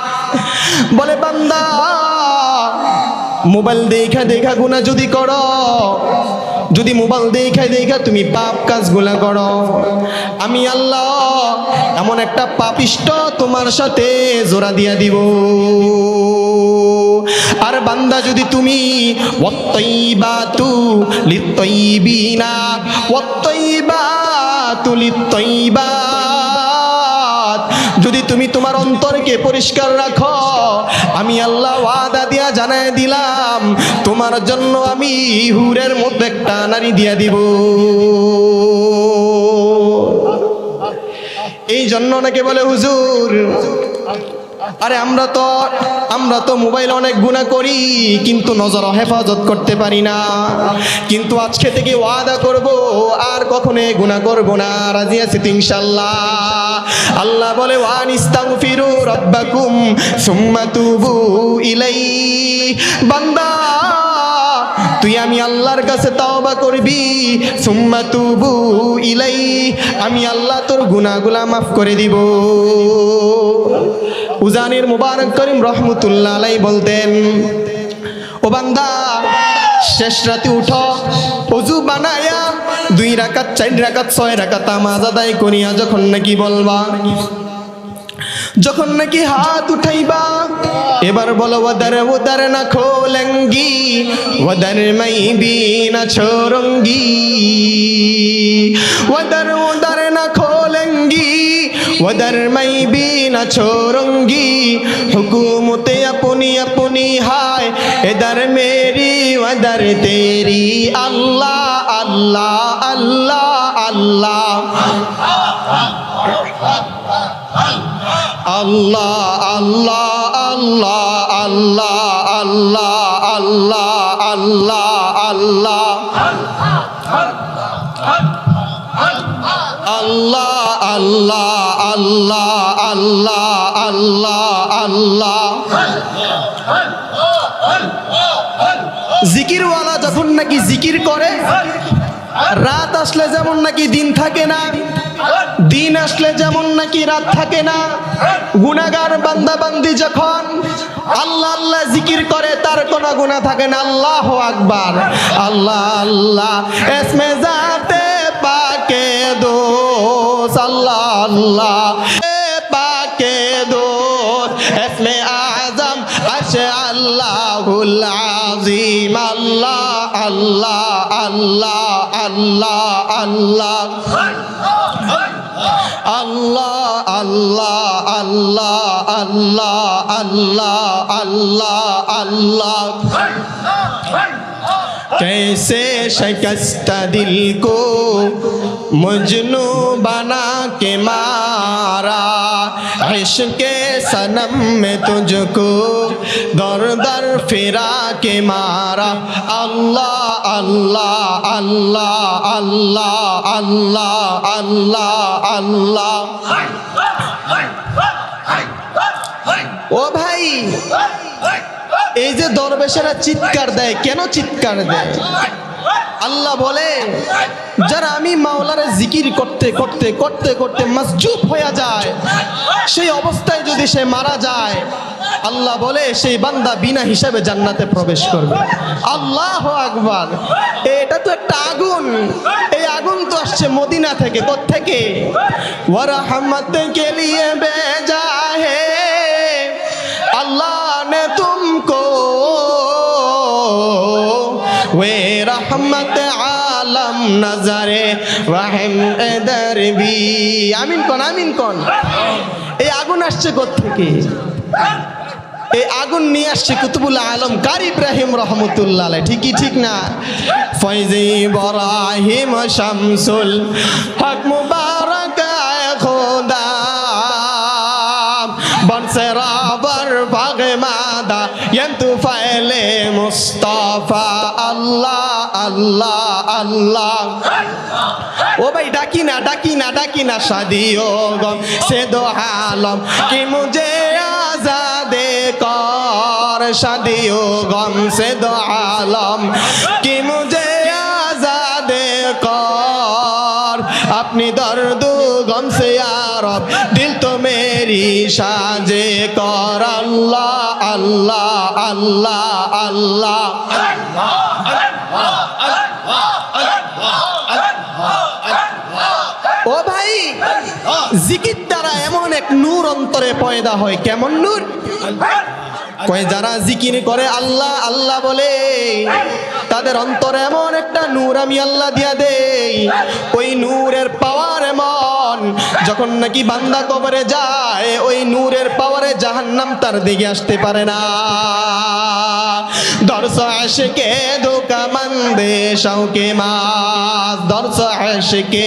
Speaker 1: বলে বান্দা মোবাইল দেখা দেখা গুনাহ যদি করো, যদি মোবাইল দেখা দেখা তুমি পাপ কাজগুলা করো, আমি আল্লাহ এমন একটা পাপিষ্ট তোমার সাথে জোড়া দিয়া দিব। আর বান্দা, যদি তুমি ওয়াত্তাইবাতু লিত্তাইবিনা ওয়াত্তাইবাতু লিত্তাইবাত, যদি তুমি তোমার অন্তরকে পরিষ্কার রাখো, আমি আল্লাহ ওয়াদা দিয়া জানায় দিলাম, তোমার জন্য আমি হুরের মধ্যে একটা নারী দিয়া দিব। এই জন্য অনেকে বলে, হুজুর আরে আমরা তো মোবাইল অনেক গুনাহ করি, কিন্তু নজর হেফাজত করতে পারি না। কিন্তু আজকে থেকে ওয়াদা করব, আর কখনো গুনাহ করব না। রাজি আছি তো ইনশাআল্লাহ? আল্লাহ বলে, ওয়ানিস্তাগফিরু রাব্বাকুম সুম্মা তুবু ইলাইহি, বান্দা তুই আমি আল্লাহর কাছে তাওবা করবি, সুম্মা তুবু ইলাইহি, আমি আল্লাহ তোর গুনাহগুলা মাফ করে দিব। উজানির মুবারক করিম রহমতুল্লাহ আলাইহি বলতেন, ও বান্দা, শেষ রাতে উঠো, ওযু বানায়া 2 রাকাত 4 রাকাত 6 রাকাত নামাজ আদায় করিয়া যখন নাকি বলবা, যখন নাকি হাত উঠাইবা, এবার বলো, ওয়াদার ওদার না খোলেঙ্গি ওয়াদার মাই বি না ছোরঙ্গি, ওয়াদার ওদার না খোলেঙ্গি ওয়াদার মাই বি না ছোরঙ্গি, হুকুমতে अपनी अपनी हाय इधर मेरी उधर तेरी, अल्लाह अल्लाह अल्लाह अल्लाह अल्लाह अल्लाह अल्लाह अल्लाह अल्लाह अल्लाह अल्लाह अल्लाह अल्लाह अल्लाह अल्लाह अल्लाह। জিকিরওয়ালা যখন নাকি জিকির করে, রাত আসলে যেমন নাকি দিন থাকে না, দিন আসলে যেমন নাকি রাত থাকে না, গুনাহগার বান্দা বান্দি যখন আল্লাহ আল্লাহ জিকির করে, তার কোনো গুনাহ থাকে না। আল্লাহু আকবার, আল্লাহ আল্লাহ ইসমে জাতে পাকে দোস, আল্লাহ আল্লাহ পাকে দোস, ইসমে আযম আশে আল্লাহুল আযীম, আল্লাহ আল্লাহ আল্লাহ আল্লাহ আল্লাহ আল্লাহ আল্লাহ আল্লাহ আল্লাহ আল্লাহ আল্লাহ আল্লাহ। कैसे शिकस्ता दिल को मजनू बना के मारा, इश्क़ सनम में तुझको दर दर फिरा के मारा, अल्लाह अल्लाह अल्लाह अल्लाह अल्लाह अल्लाह अल्लाह। ও ভাই, এই যে দরবেশেরা চিৎকার দেয়, কেন চিৎকার দেয়? আল্লাহ বলে, যারা আমি মাওলারে জিকির করতে করতে করতে করতে মসজুব হয়ে যায়, সেই অবস্থায় যদি সে মারা যায়, আল্লাহ বলে সেই বান্দা বিনা হিসাবে জান্নাতে প্রবেশ করবে। আল্লাহু আকবার। এটা তো একটা আগুন, এই আগুন তো আসছে মদিনা থেকে। কোত্থেকে? ওয়া রাহমাত কে লিয়ে বেজা হে अल्लाह ने तुमको वे রহমত আলম নজরে রহিম দরবি। আমিন কোন, আমিন কোন। এই আগুন আসছে কোত্থেকে? এই আগুন নিয়ে আসছে কুতুবুল আলম কারি ইব্রাহিম রহমতুল্লাহ আলাইহি, ঠিকই ঠিক না? ফয়জে ইব্রাহিম শামসুল হক মুবারক আয় খোদা বনসরাবর বাগে মাদা यंतु फैले मुस्तफा अल्लाह अल्लाह अल्लाह। ओ भाई डाकिना डाकिना डाकिना शादियों गम से दो आलम कि मुझे आजादे कर, शादियों गम से दो आलम कि मुझे आजादे कर, अपनी दर्द गम से यारब दिल तो मेरी साजे कर। अल्लाह अल्लाह अल्लाह अल्लाह। ও ভাই, জিকির দ্বারা এমন এক নূর অন্তরে পয়দা হয়। কেমন নূর? কয় যারা জিকির করে আল্লাহ আল্লাহ বলে তাদের অন্তরে এমন একটা নূর আমি আল্লাহ দিয়া দেই। ওই নূরের পাওয়ার এমন, যখন নাকি বান্দা কবরে যায় ওই নূরের পাওয়ারে জাহান্নাম তার দিকে আসতে পারে না। দরস আশকে ধোকা মন্দে শাওকে মাস, দরস আশকে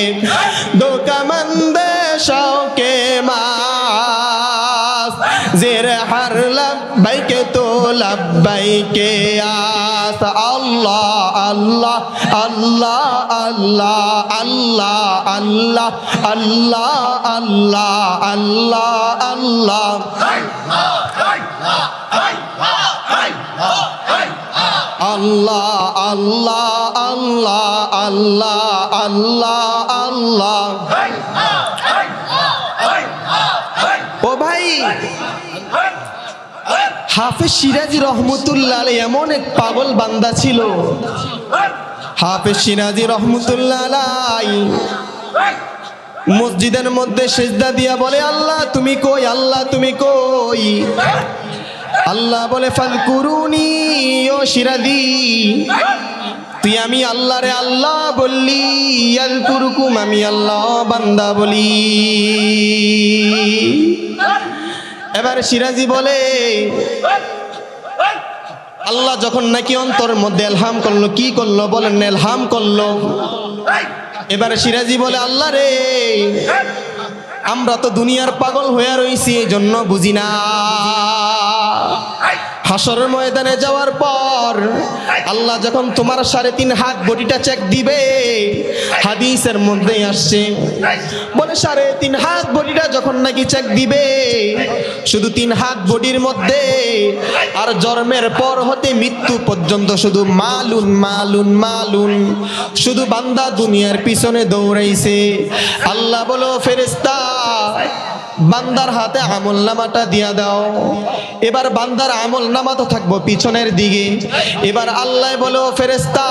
Speaker 1: ধোকা মন্দে শাওকে মাস, জের হর লব্বাইকে তো লব্বাইকে আস। আল্লাহ আল্লাহ আল্লাহ আল্লাহ আল্লাহ আল্লাহ আল্লাহ আল্লাহ আল্লাহ আল্লাহ। আল্লাহ আল্লাহ আল্লাহ আল্লাহ আল্লাহ আল্লাহ। ও ভাই, হাফেজ সিরাজি রহমতুল্লাহ আলাইহি এমন এক পাগল বান্দা ছিল। হাফেজ সিরাজি রহমতুল্লাহ আলাইহি মসজিদের মধ্যে সিজদা দিয়া বলে আল্লাহ তুমি কই, আল্লাহ তুমি কই? আল্লাহ বলে ফাযকুরুনি ও সিরাজি, তুই আমি আল্লাহ রে আল্লাহ বললি, ইয়াযকুরুকুম আমি আল্লাহ বান্দা বলি। এবার সিরাজি বলে আল্লাহ যখন নাকি অন্তর মধ্যে এলহাম করলো, কি করলো বলেন? এলহাম করলো। এবার সিরাজি বলে আল্লাহ রে, আমরা তো দুনিয়ার পাগল হয়ে রইছি, এই জন্য বুঝি না। হাসরের ময়দানে যাওয়ার পর আল্লাহ যখন তোমার 3.5 হাত বডিটা চেক দিবে, হাদিসের মধ্যে আসছে বলে 3.5 হাত বডিটা যখন নাকি চেক দিবে, শুধু 3 হাত বডির মধ্যে আর জন্মের পর হতে মৃত্যু পর্যন্ত শুধু মালুন মালুন মালুন, শুধু বান্দা দুনিয়ার পিছনে দৌড়াইছে। আল্লাহ বলো ফেরেশতা বান্দার হাতে আমল নামাটা দিয়া দাও। এবার বান্দার আমল নামা তো থাকবো পিছনের দিকে। এবার আল্লাহ বলো ফেরেশতা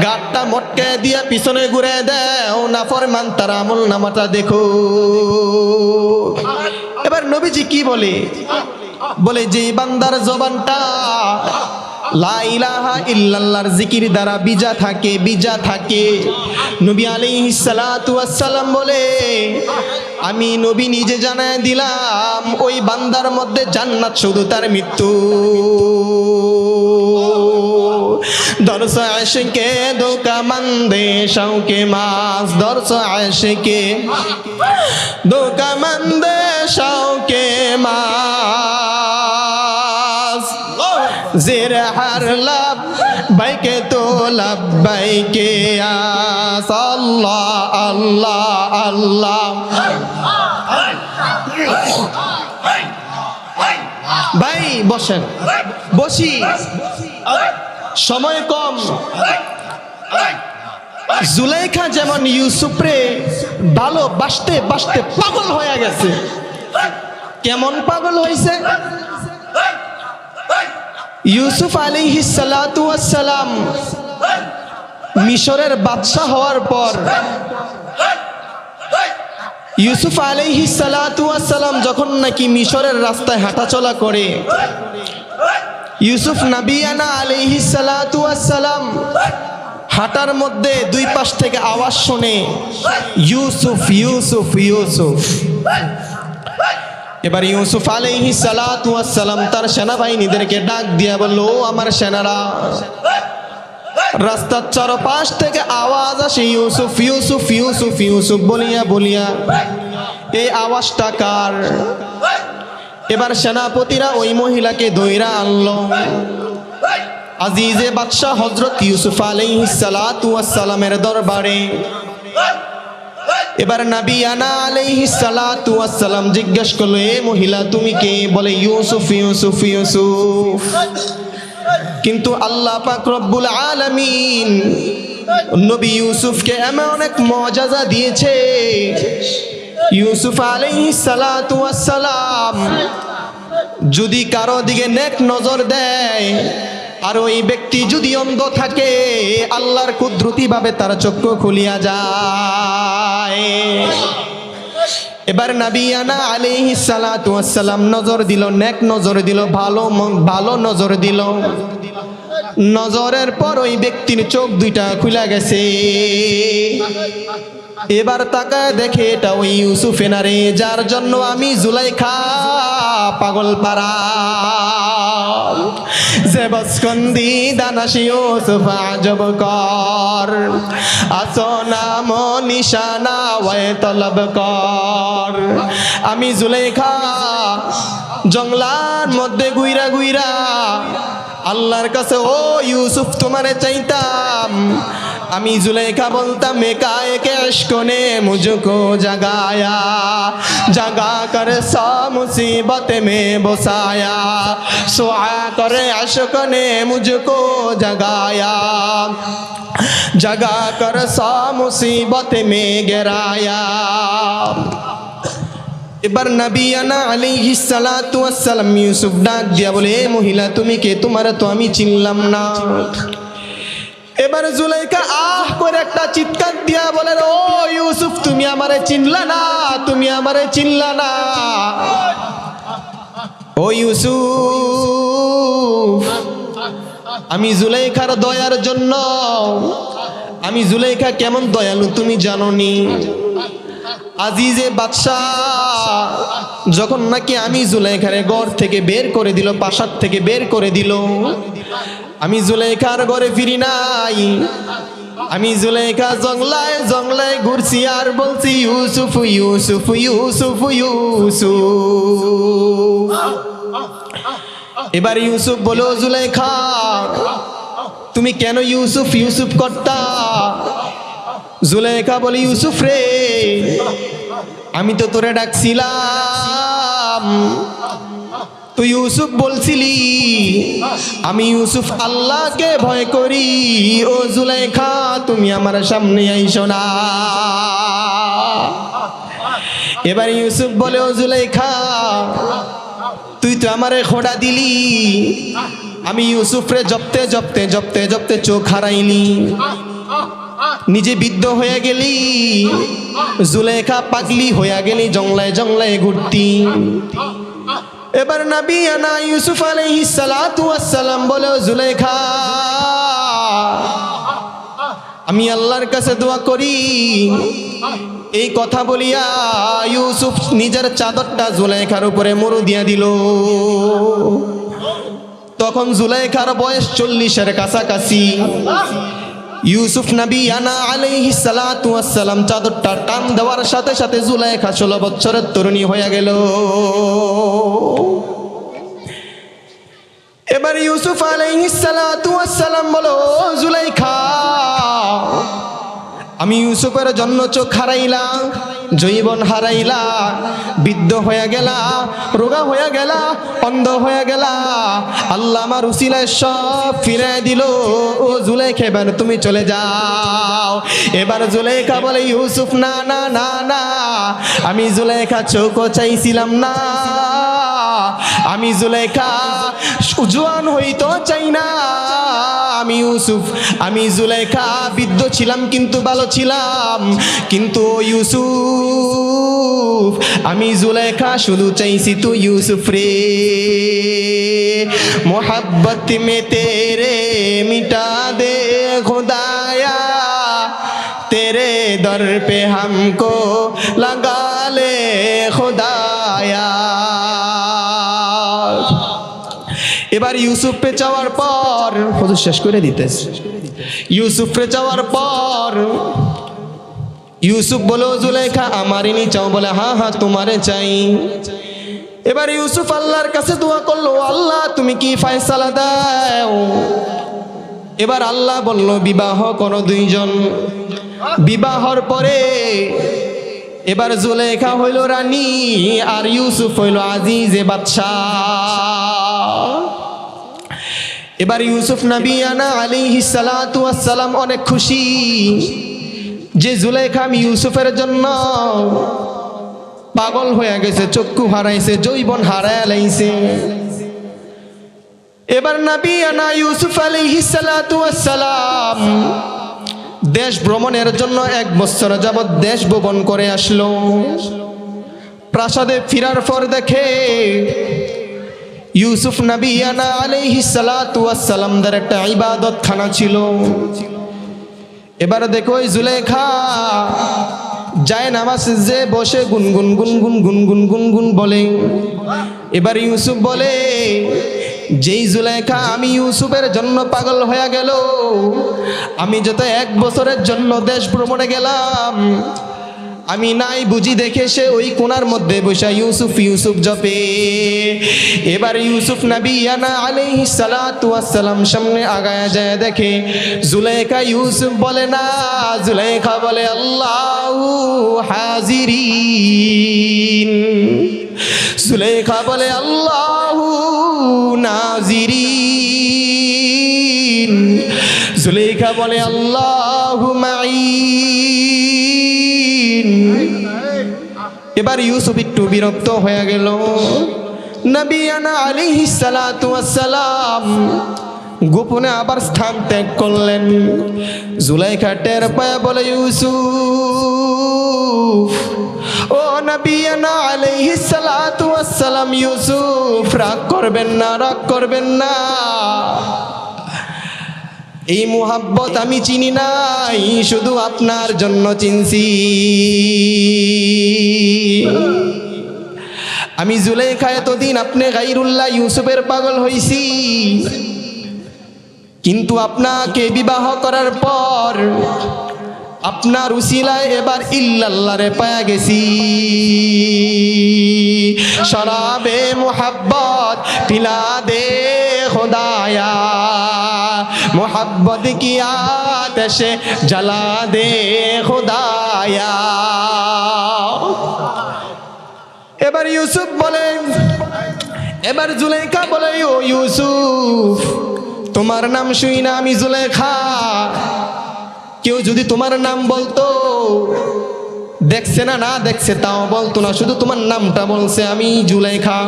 Speaker 1: গাটটা মটকে দিয়া পিছনে ঘুরে দাও, নাফরমান তার আমল নামাটা দেখো। এবার নবীজি কি বলে? বলে যে বান্দার জবানটা লা ইলাহা ইল্লাল্লাহর জিকির দ্বারা বিজা থাকে, বিজা থাকে, নবী আলাইহিস সালাতু ওয়াস সালাম বলে আমি নবী নিজে জানায় দিলাম ওই বান্দার মধ্যে জান্নাত শুধু তার মৃত্যু। দরস আশকে ধোকা মন্দে শাওকে মাস, দরস আশকে ধোকা মন্দে শাওকে মাস, জির হর लब বাইকে তো লব্বাইকে আস। আল্লাহ আল্লাহ আল্লাহ। ভাই বসেন, বসি, সময় কম। জুলাইখা যেমন ইউসুফরে ভালোবাসতে বাসতে পাগল হয়ে গেছে। কেমন পাগল হয়েছে? ইউসুফ আলাইহিস সালাতু ওয়াস সালাম মিশরের বাদশা হওয়ার পর ইউসুফ আলাইহিস সালাতু ওয়াস সালাম যখন নাকি মিশরের রাস্তায় হাঁটাচলা করে, ইউসুফ নবিয়ানা আলাইহিস সালাতু ওয়াস সালাম হাঁটার মধ্যে দুই পাশ থেকে আওয়াজ শুনে, ইউসুফ ইউসুফ ইউসুফ। এবার ইউসুফ আলাইহিস সালাতু ওয়াস সালাম তার সেনাবাহিনীদেরকে ডাক দিয়া বলল, ও আমার সেনারা। রাস্তার চারপাশ থেকে আওয়াজ আসে, ইউসুফ ইউসুফ ইউসুফ ইউসুফ বলিয়া বলিয়া। এই আওয়াজটা কার? এবার সেনাপতিরা ওই মহিলাকে ধইরা আনলো আজিজে বাদশাহ হযরত ইউসুফ আলাইহিস সালাতু ওয়াস সালামের দরবারে। এবার নবী আনা আলাইহিস সালাতু ওয়াস সালাম জিজ্ঞেস করলো, এ মহিলা তুমি কে? বলে ইউসুফ ইউসুফ ইউসুফ। কিন্তু আল্লাহ পাক রব্বুল আলামিন নবী ইউসুফকে এমন এক মুআজিজা দিয়েছে, ইউসুফ আলাইহিস সালাতু ওয়াস সালাম যদি কারো দিকে নেক নজর দেয় আর ওই ব্যক্তি যদি অন্ধ থাকে, আল্লাহর কুদরতি ভাবে তার চক্ষু খুলিয়া যায়। এবার নবী আনা আলাইহিস সালাতু ওয়াস সালাম নজর দিল, নেক নজর দিল, ভালো নজর দিল। নজরের পর ওই ব্যক্তির চোখ দুইটা খুলে গেছে। এবার তাকায় দেখে এটা ওই ইউসুফ এনারে, যার জন্য আমি জুলাইখা পাগল পারা। যে বস্কন্দি দানাশি ইউসুফ আজব কর, আসনা মনিশানা ওয়ে তলব কর। আমি জুলাইখা জঙ্গলার মধ্যে গুইরা গুইরা আল্লাহর কাছে, ও ইউসুফ তোমারে চাইতাম। আমি জুলাইখা বলতাম, একাए के इश्क ने मुझको जगाया, जगा कर सा मुसीबत में बसाया, सुआ कर इश्क ने मुझको जगाया, जगा कर सा मुसीबत में गिराया। এবার নবী আনা আলাইহিস সালাতু ওয়াস সালাম ইউসুফ ডাক দিয়া বলে, মহিলা তুমি কে? তোমারে তো আমি চিনলাম না। এবার জুলাইখা আহ করে একটা চিৎকার দিয়া বলে, ও ইউসুফ তুমি আমারে চিনলা না, তুমি আমারে চিনলা না। ও ইউসুফ, আমি জুলাইখার দয়ার জন্য, আমি জুলাইখা কেমন দয়ালু তুমি জানো নি? আজিজে বাদশাহ যখন নাকি আমি জুলাইখারে ঘর থেকে বের করে দিল, প্রাসাদ থেকে বের করে দিল, আমি জুলাইখার ঘরে ফিরি নাই। আমি জুলাইখা জংলায় জংলায় ঘুরছি আর বলছি, ইউসুফ ইউসুফ ইউসুফ ইউসুফ। এবার ইউসুফ বলো, জুলাইখা তুমি কেন ইউসুফ ইউসুফ করতা? জুলাইখা বলে, ইউসুফ রে আমি তো তোরে ডাকছিলাম, তুই ইউসুফ বলছিলি। আমি ইউসুফ আল্লাহকে ভয় করি। ও জুলাইখা তুমি আমার সামনে আইসো না। এবার ইউসুফ বলে, ও জুলাইখা তুই তো আমারে খোঁড়া দিলি। আমি ইউসুফরে জপতে জপতে জপতে জপতে চোখ হারাইলি, নিজে বিদ্ধ হয়ে গেলি। জুলাইখা পাগলি হয়ে গেলি, জংলায় জংলায় ঘুরতি। এবার নবী আনা ইউসুফ আলাইহিস সালাতু ওয়াস সালাম বলে, জুলাইখা আমি আল্লাহর কাছে দোয়া করি। এই কথা বলিয়া ইউসুফ নিজের চাদরটা জুলাইখার উপরে মুড়ি দিয়া দিল। তখন জুলাইখার বয়স 40-এর কাছাকাছি। ইউসুফ নবী আনা আলাইহিস সালাতু ওয়াস সালাম চাদরটা টান দেওয়ার সাথে সাথে জুলাইখা 16 বছরের তরুণী হয়ে গেল। এবার ইউসুফ আলাইহিস সালাতু ওয়াস সালাম বলো, জুলাইখা আমি ইউসুফের জন্য চোখ হারাইলা, জৈবন হারাইলা, বৃদ্ধ হয়ে গেলা, রোগা হয়ে গেলা, অন্ধ হয়ে গেলা। আল্লাহ আমার উসিলায় সব ফিরে দিল। ও জুলাইখা এবার তুমি চলে যাও। এবার জুলাইখা বলে, ইউসুফ না না না না, আমি জুলাইখা চোখও চাইছিলাম না, আমি জুলাইখা জোয়ান হইতো চাই না। আমি জুলাইখা বৃদ্ধ ছিলাম কিন্তু ভালো ছিলাম। কিন্তু ইউসুফ আমি জুলাইখা শুধু চাইছি তুই ইউসুফ রে, मोहब्बत में तेरे मिटा दे खुदाया, दर पे हमको लगा ले खुदाया। এবার ইউসুফ পে যাওয়ার পর হুজুর শেষ করে দিতেছে। ইউসুফ পে যাওয়ার পর ইউসুফ বলো জুলেখা আমারই নি চাও? বলে হ্যাঁ হ্যাঁ তোমারে চাই। এবার ইউসুফ আল্লাহর কাছে দোয়া করলো, আল্লাহ তুমি কি ফয়সালা দাও। এবার আল্লাহ বলল বিবাহ করো দুইজন। বিবাহর পরে এবার জুলেখা হইল রানী আর ইউসুফ হইল আজিজে বাদশাহ। এবার ইউসুফ নবিয়ানা আলাইহিস সালাতু ওয়াস সালাম অনেক খুশি যে জুলেখা আমি ইউসুফের জন্য পাগল হয়ে গেছে, চক্ষু হারাইছে, যৌবন হারায় লাইছে। এবার নবিয়ানা ইউসুফ আলাইহিস সালাতু ওয়াস সালাম দেশ ভ্রমণের জন্য 1 বছর যাবত দেশ ভ্রমণ করে আসলো। প্রাসাদে ফিরার পর দেখে ইউসুফ নবিয়ানা আলাইহিস সালাতু ওয়াস সালামদের একটা ইবাদতখানা ছিল। এবার দেখো ওই জুলেখা যায় নামাজে বসে গুনগুন গুনগুন গুনগুন গুনগুন বলে। এবার ইউসুফ বলে যেই জুলেখা আমি ইউসুফের জন্য পাগল হয়ে গেল, আমি যত 1 বছরের জন্য দেশ ভ্রমণে গেলাম, আমি নাই বুঝি দেখে সে ওই কোণার মধ্যে বসে ইউসুফ ইউসুফ জপে। এবার ইউসুফ নবিয়ানা আলাইহিস সালাতু ওয়াস সালাম সামনে আগায়া যায় দেখে জুলেখা ইউসুফ বলে না, জুলেখা বলে আল্লাহু হাজিরিন। জুলেখা বলে আল্লাহু নাজিরিন। জুলেখা বলে আল্লাহু মাঈ। এবার ইউসুফ একটু বিরক্ত হয়ে গেল। নবিয়ানা আলাইহিস সালাতু ওয়াস সালাম গোপনে আবার স্থান ত্যাগ করলেন। জুলেখা টের পায় বলে ইউসুফ, ও নবিয়ানা আলাইহিস সালাতু ওয়াস সালাম, ইউসুফ রাগ করবেন না, রাগ করবেন না। এই মুহাব্বত আমি চিনি নাই, শুধু আপনার জন্য চিনছি। আমি জুলেখা এতদিন আপনি গায়রুল্লাহ ইউসুফের পাগল হইছি, কিন্তু আপনাকে বিবাহ করার পর আপনার উসিলায় এবার ইল্লাল্লাহরে পায়া গেছি। শরাবে মুহাব্বত পিলা দে খুদায়া, मोहब्बत की आतिश जला दे खुदाया। এবার ইউসুফ বলে, এবার জুলেখা বলে ও ইউসুফ তোমার নাম শুই না আমি জুলেখা, কেউ যদি তোমার নাম বলতো, দেখছে না না দেখছে তাও বলতো না, শুধু তোমার নামটা বলছে আমি জুলেখা।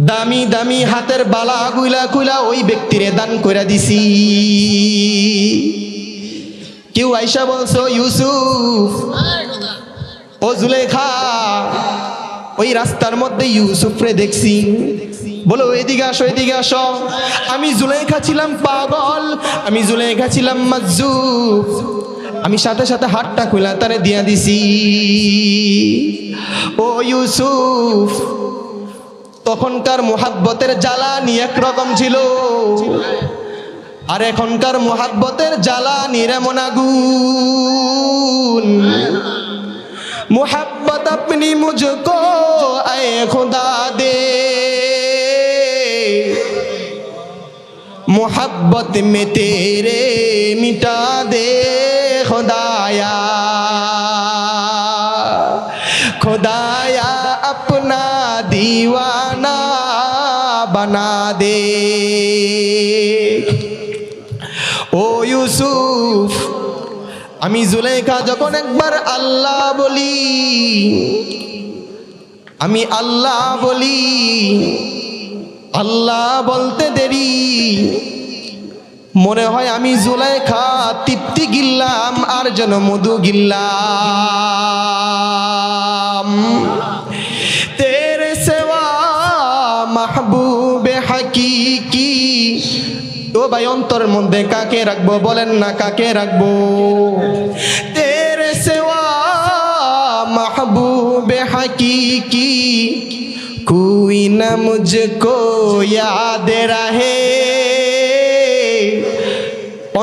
Speaker 1: দামি দামি হাতের বালা গুইলা কুইলা ওই ব্যক্তিরে দান কইরা দিছি। কেউ আইসা বলছো ইউসুফ ও জুলেখা, ওই রাস্তার মধ্যে ইউসুফরে দেখছি, বলো এদিকে আসো এদিকে আসো। আমি জুলেখা ছিলাম পাগল, আমি জুলেখা ছিলাম মাজুব, আমি সাথে সাথে হাতটা খুলা তারে দিয়া দিছি। ও ইউসুফ তখনকার মুহাব্বতের জ্বালানি একরকম ছিল, আর এখনকার মুহাব্বতের জ্বালানি এমন আগুন। मुहब्बत अपनी मुझको ऐ खुदा दे, मोहब्बत में तेरे मिटा दे खुदाया, खुदाया अपना दीवाना बना दे। ओ यूसुफ আমি জুলেখা যখন একবার আল্লাহ বলি, আমি আল্লাহ বলি, আল্লাহ বলতে দেরি মনে হয় আমি জুলেখা তৃপ্তি গিললাম আর যেন মধু গিললাম। তেরে সেবা মাহবুবে হাকিকি। ও ভাই অন্তরের মধ্যে কাকে রাখবো বলেন না, কাকে রাখবো? তেরে हकीकी कोई न मुझको याद रहे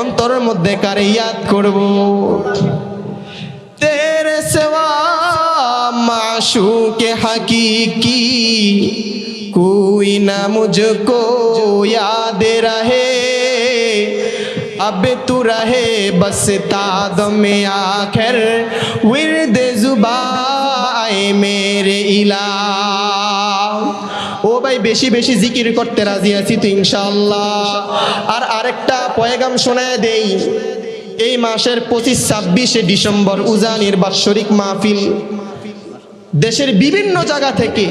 Speaker 1: অন্তরের মধ্যে কারে ইয়াদ করব तेरे सिवा माशूक हकीकी कोई न मुझको याद रहे अब तू रहे बस ताद में आखिर विर्द जुबाए मेरे इला ও ভাই বেশি বেশি জিকির করতে রাজি আছি তো ইনশাআল্লাহ আর আরেকটা পয়গাম শোনায় দেই এই মাসের 25-26 ডিসেম্বর উজানির বাৎসরিক মাহফিল দেশের বিভিন্ন জায়গা থেকে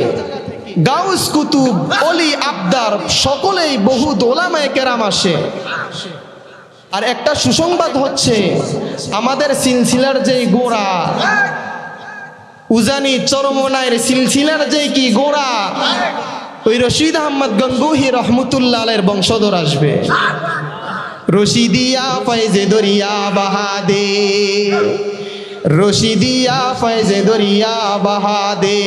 Speaker 1: গাউস কুতুব ওলি আবদার সকলেই বহু ওলামায়ে কেরাম আসে আর একটা সুসংবাদ হচ্ছে আমাদের সিলসিলার যেই গোড়া উজানি চরমনায়ের সিলসিলার যেই কি গোড়া ওই রশিদ আহমদ গঙ্গোহী রহমতুল্লাহ আলাইহির বংশধর আসবে রশিদিয়া ফয়জে দরিয়া বাহাদে রশিদিয়া ফয়জে দরিয়া বাহাদে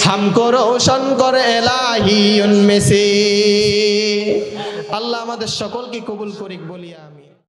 Speaker 1: হামকো রোশন কর এলাহি উনমে সে আল্লাহ আমাদের সকলকে কবুল করিক বলি আমিন।